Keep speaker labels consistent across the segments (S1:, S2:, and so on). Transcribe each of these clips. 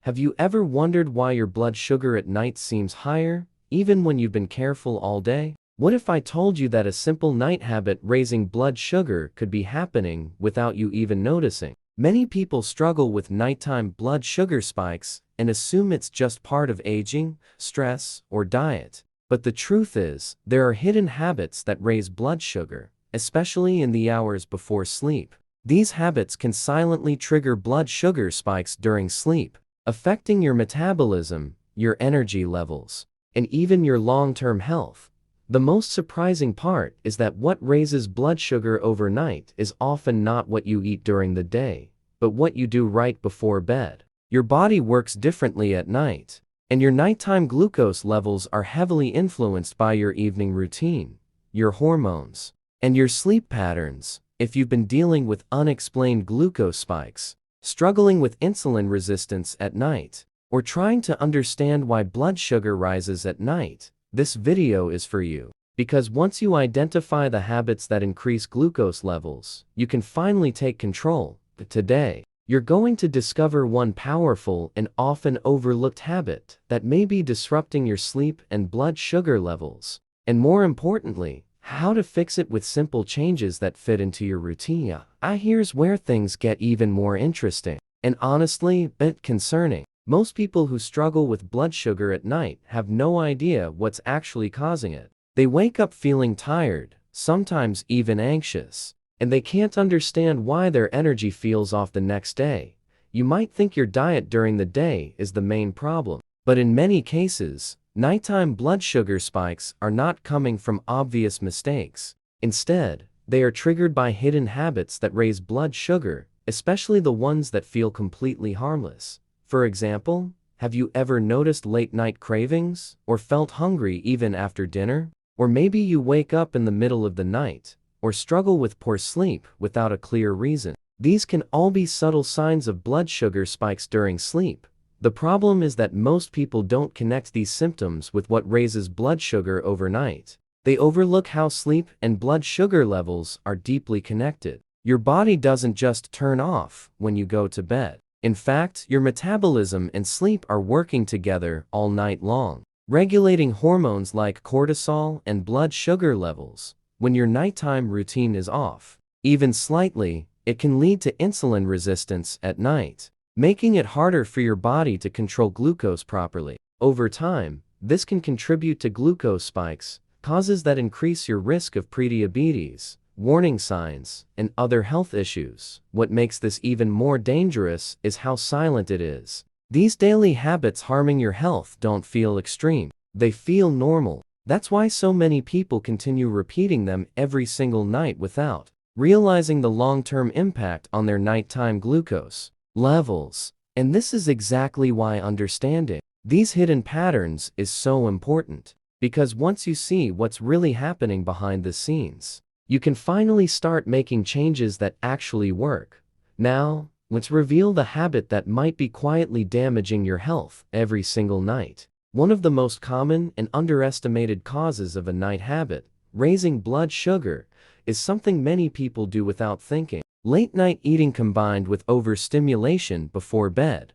S1: Have you ever wondered why your blood sugar at night seems higher, even when you've been careful all day? What if I told you that a simple night habit raising blood sugar could be happening without you even noticing? Many people struggle with nighttime blood sugar spikes and assume it's just part of aging, stress, or diet. But the truth is, there are hidden habits that raise blood sugar, especially in the hours before sleep. These habits can silently trigger blood sugar spikes during sleep, affecting your metabolism, your energy levels, and even your long-term health. The most surprising part is that what raises blood sugar overnight is often not what you eat during the day, but what you do right before bed. Your body works differently at night, and your nighttime glucose levels are heavily influenced by your evening routine, your hormones, and your sleep patterns. If you've been dealing with unexplained glucose spikes, struggling with insulin resistance at night, or trying to understand why blood sugar rises at night, this video is for you. Because once you identify the habits that increase glucose levels, you can finally take control. Today, you're going to discover one powerful and often overlooked habit that may be disrupting your sleep and blood sugar levels, and more importantly, how to fix it with simple changes that fit into your routine. Here's where things get even more interesting, and honestly, a bit concerning. Most people who struggle with blood sugar at night have no idea what's actually causing it. They wake up feeling tired, sometimes even anxious, and they can't understand why their energy feels off the next day. You might think your diet during the day is the main problem, but in many cases, nighttime blood sugar spikes are not coming from obvious mistakes. Instead, they are triggered by hidden habits that raise blood sugar, especially the ones that feel completely harmless. For example, have you ever noticed late-night cravings, or felt hungry even after dinner? Or maybe you wake up in the middle of the night, or struggle with poor sleep without a clear reason. These can all be subtle signs of blood sugar spikes during sleep. The problem is that most people don't connect these symptoms with what raises blood sugar overnight. They overlook how sleep and blood sugar levels are deeply connected. Your body doesn't just turn off when you go to bed. In fact, your metabolism and sleep are working together all night long, regulating hormones like cortisol and blood sugar levels. When your nighttime routine is off, even slightly, it can lead to insulin resistance at night, making it harder for your body to control glucose properly. Over time, this can contribute to glucose spikes, causes that increase your risk of prediabetes, warning signs, and other health issues. What makes this even more dangerous is how silent it is. These daily habits harming your health don't feel extreme. They feel normal. That's why so many people continue repeating them every single night without realizing the long-term impact on their nighttime glucose levels. And this is exactly why understanding these hidden patterns is so important. Because once you see what's really happening behind the scenes, you can finally start making changes that actually work. Now, let's reveal the habit that might be quietly damaging your health every single night. One of the most common and underestimated causes of a night habit, raising blood sugar, is something many people do without thinking. Late-night eating combined with overstimulation before bed.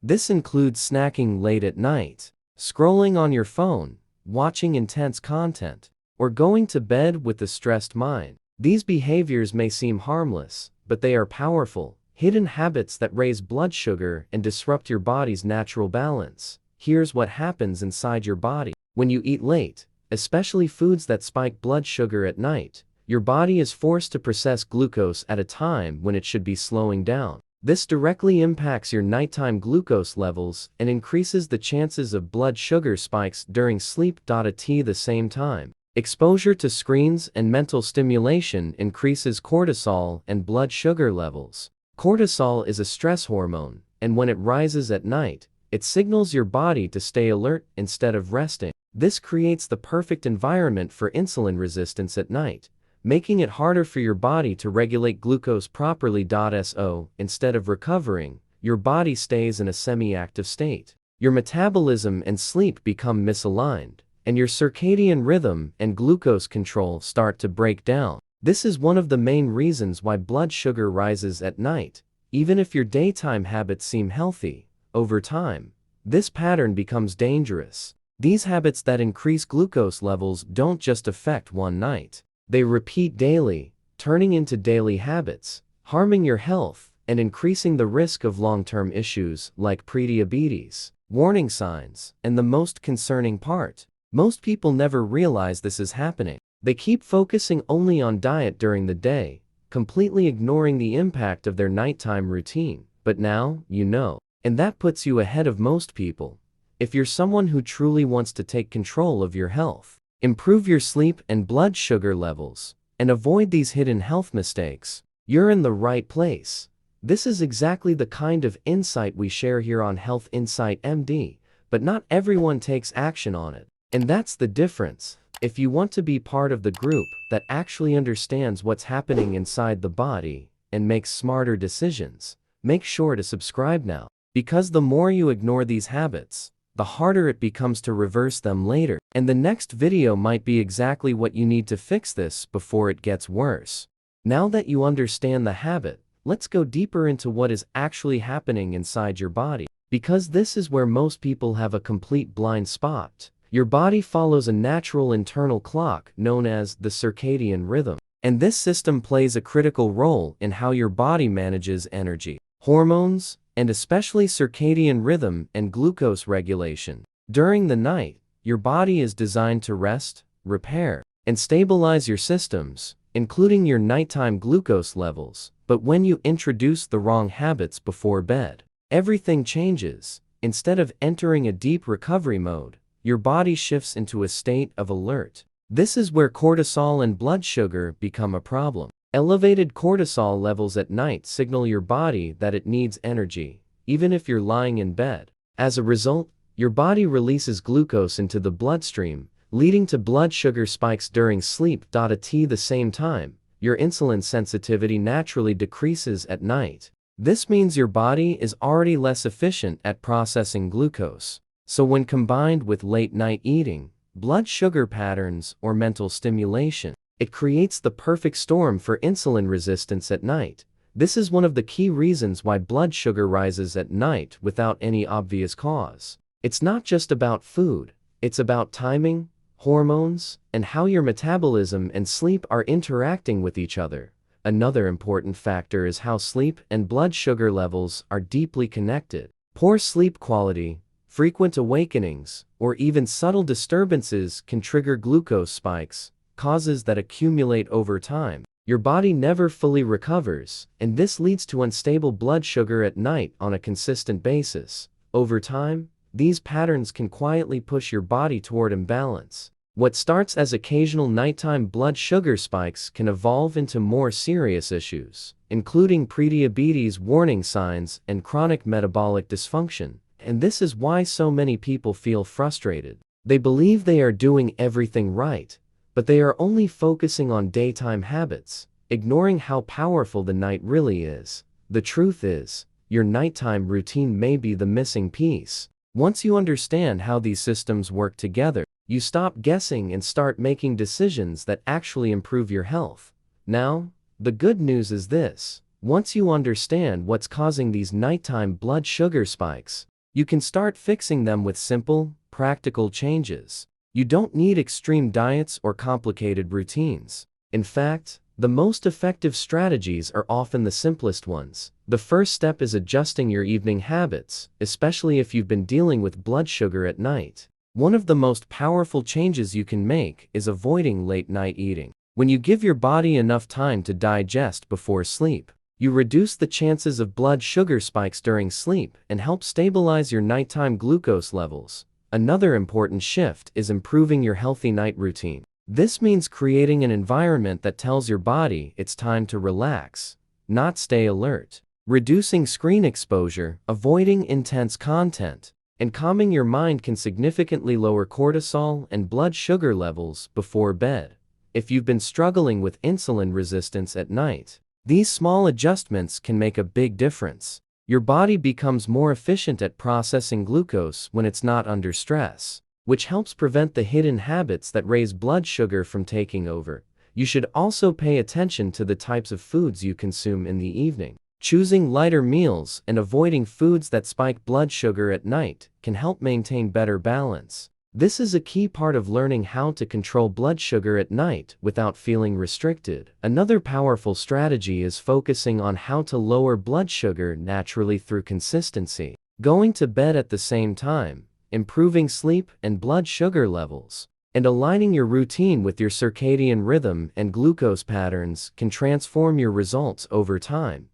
S1: This includes snacking late at night, scrolling on your phone, watching intense content, or going to bed with a stressed mind. These behaviors may seem harmless, but they are powerful, hidden habits that raise blood sugar and disrupt your body's natural balance. Here's what happens inside your body. When you eat late, especially foods that spike blood sugar at night, your body is forced to process glucose at a time when it should be slowing down. This directly impacts your nighttime glucose levels and increases the chances of blood sugar spikes during sleep. At the same time, exposure to screens and mental stimulation increases cortisol and blood sugar levels. Cortisol is a stress hormone, and when it rises at night, it signals your body to stay alert instead of resting. This creates the perfect environment for insulin resistance at night, making it harder for your body to regulate glucose properly. So, instead of recovering, your body stays in a semi-active state. Your metabolism and sleep become misaligned, and your circadian rhythm and glucose control start to break down. This is one of the main reasons why blood sugar rises at night. Even if your daytime habits seem healthy, Over time, this pattern becomes dangerous. These habits that increase glucose levels don't just affect one night. They repeat daily, turning into daily habits, harming your health, and increasing the risk of long-term issues like prediabetes. Warning signs, and the most concerning part. Most people never realize this is happening. They keep focusing only on diet during the day, completely ignoring the impact of their nighttime routine. But now, you know. And that puts you ahead of most people. If you're someone who truly wants to take control of your health, improve your sleep and blood sugar levels, and avoid these hidden health mistakes, you're in the right place. This is exactly the kind of insight we share here on Health Insight MD, but not everyone takes action on it. And that's the difference. If you want to be part of the group that actually understands what's happening inside the body and makes smarter decisions, make sure to subscribe now. Because the more you ignore these habits, the harder it becomes to reverse them later. And the next video might be exactly what you need to fix this before it gets worse. Now that you understand the habit, let's go deeper into what is actually happening inside your body. Because this is where most people have a complete blind spot. Your body follows a natural internal clock known as the circadian rhythm. And this system plays a critical role in how your body manages energy, hormones, and especially circadian rhythm and glucose regulation. During the night, your body is designed to rest, repair, and stabilize your systems, including your nighttime glucose levels. But when you introduce the wrong habits before bed, everything changes. Instead of entering a deep recovery mode, your body shifts into a state of alert. This is where cortisol and blood sugar become a problem. Elevated cortisol levels at night signal your body that it needs energy, even if you're lying in bed. As a result, your body releases glucose into the bloodstream, leading to blood sugar spikes during sleep. At the same time, your insulin sensitivity naturally decreases at night. This means your body is already less efficient at processing glucose. So when combined with late-night eating, blood sugar patterns, or mental stimulation, it creates the perfect storm for insulin resistance at night. This is one of the key reasons why blood sugar rises at night without any obvious cause. It's not just about food, it's about timing, hormones, and how your metabolism and sleep are interacting with each other. Another important factor is how sleep and blood sugar levels are deeply connected. Poor sleep quality, frequent awakenings, or even subtle disturbances can trigger glucose spikes, causes that accumulate over time. Your body never fully recovers, and this leads to unstable blood sugar at night on a consistent basis. Over time, these patterns can quietly push your body toward imbalance. What starts as occasional nighttime blood sugar spikes can evolve into more serious issues, including prediabetes warning signs and chronic metabolic dysfunction. And this is why so many people feel frustrated. They believe they are doing everything right, but they are only focusing on daytime habits, ignoring how powerful the night really is. The truth is, your nighttime routine may be the missing piece. Once you understand how these systems work together, you stop guessing and start making decisions that actually improve your health. Now, the good news is this: once you understand what's causing these nighttime blood sugar spikes, you can start fixing them with simple, practical changes. You don't need extreme diets or complicated routines. In fact, the most effective strategies are often the simplest ones. The first step is adjusting your evening habits, especially if you've been dealing with blood sugar at night. One of the most powerful changes you can make is avoiding late-night eating. When you give your body enough time to digest before sleep, you reduce the chances of blood sugar spikes during sleep and help stabilize your nighttime glucose levels. Another important shift is improving your healthy night routine. This means creating an environment that tells your body it's time to relax, not stay alert. Reducing screen exposure, avoiding intense content, and calming your mind can significantly lower cortisol and blood sugar levels before bed. If you've been struggling with insulin resistance at night, these small adjustments can make a big difference. Your body becomes more efficient at processing glucose when it's not under stress, which helps prevent the hidden habits that raise blood sugar from taking over. You should also pay attention to the types of foods you consume in the evening. Choosing lighter meals and avoiding foods that spike blood sugar at night can help maintain better balance. This is a key part of learning how to control blood sugar at night without feeling restricted. Another powerful strategy is focusing on how to lower blood sugar naturally through consistency. Going to bed at the same time, improving sleep and blood sugar levels, and aligning your routine with your circadian rhythm and glucose patterns can transform your results over time.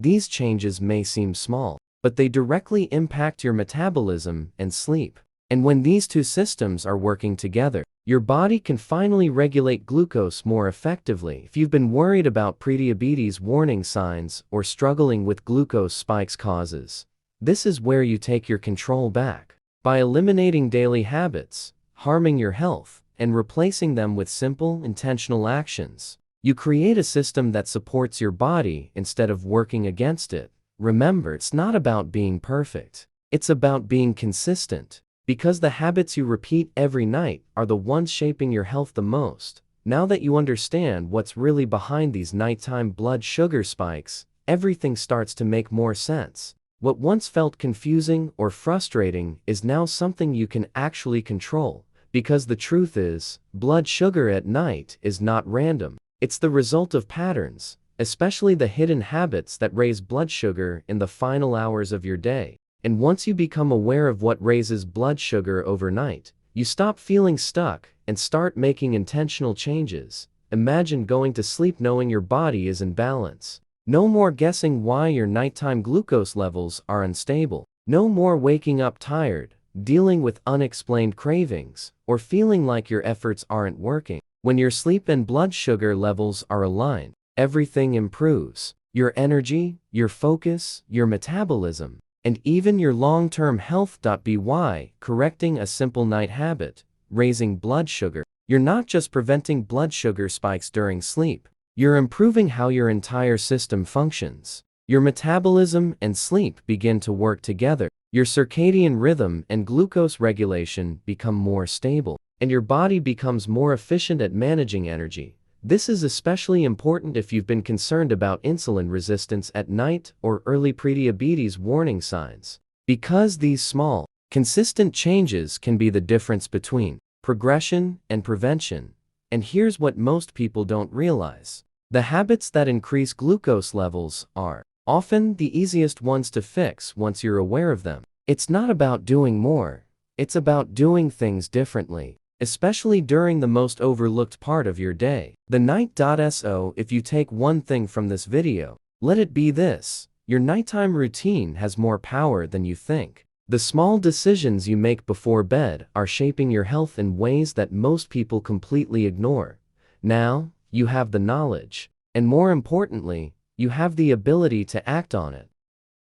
S1: These changes may seem small, but they directly impact your metabolism and sleep. And when these two systems are working together, your body can finally regulate glucose more effectively. If you've been worried about prediabetes warning signs or struggling with glucose spikes causes, this is where you take your control back. By eliminating daily habits, harming your health, and replacing them with simple, intentional actions, you create a system that supports your body instead of working against it. Remember, it's not about being perfect. It's about being consistent. Because the habits you repeat every night are the ones shaping your health the most. Now that you understand what's really behind these nighttime blood sugar spikes, everything starts to make more sense. What once felt confusing or frustrating is now something you can actually control. Because the truth is, blood sugar at night is not random. It's the result of patterns, especially the hidden habits that raise blood sugar in the final hours of your day. And once you become aware of what raises blood sugar overnight, you stop feeling stuck and start making intentional changes. Imagine going to sleep knowing your body is in balance. No more guessing why your nighttime glucose levels are unstable. No more waking up tired, dealing with unexplained cravings, or feeling like your efforts aren't working. When your sleep and blood sugar levels are aligned, everything improves. Your energy, your focus, your metabolism, and even your long-term health. By correcting a simple night habit, raising blood sugar, you're not just preventing blood sugar spikes during sleep, you're improving how your entire system functions. Your metabolism and sleep begin to work together, your circadian rhythm and glucose regulation become more stable, and your body becomes more efficient at managing energy. This is especially important if you've been concerned about insulin resistance at night or early prediabetes warning signs, because these small, consistent changes can be the difference between progression and prevention. And here's what most people don't realize. The habits that increase glucose levels are often the easiest ones to fix once you're aware of them. It's not about doing more, it's about doing things differently. Especially during the most overlooked part of your day, the night. So if you take one thing from this video, let it be this: your nighttime routine has more power than you think. The small decisions you make before bed are shaping your health in ways that most people completely ignore. Now, you have the knowledge, and more importantly, you have the ability to act on it.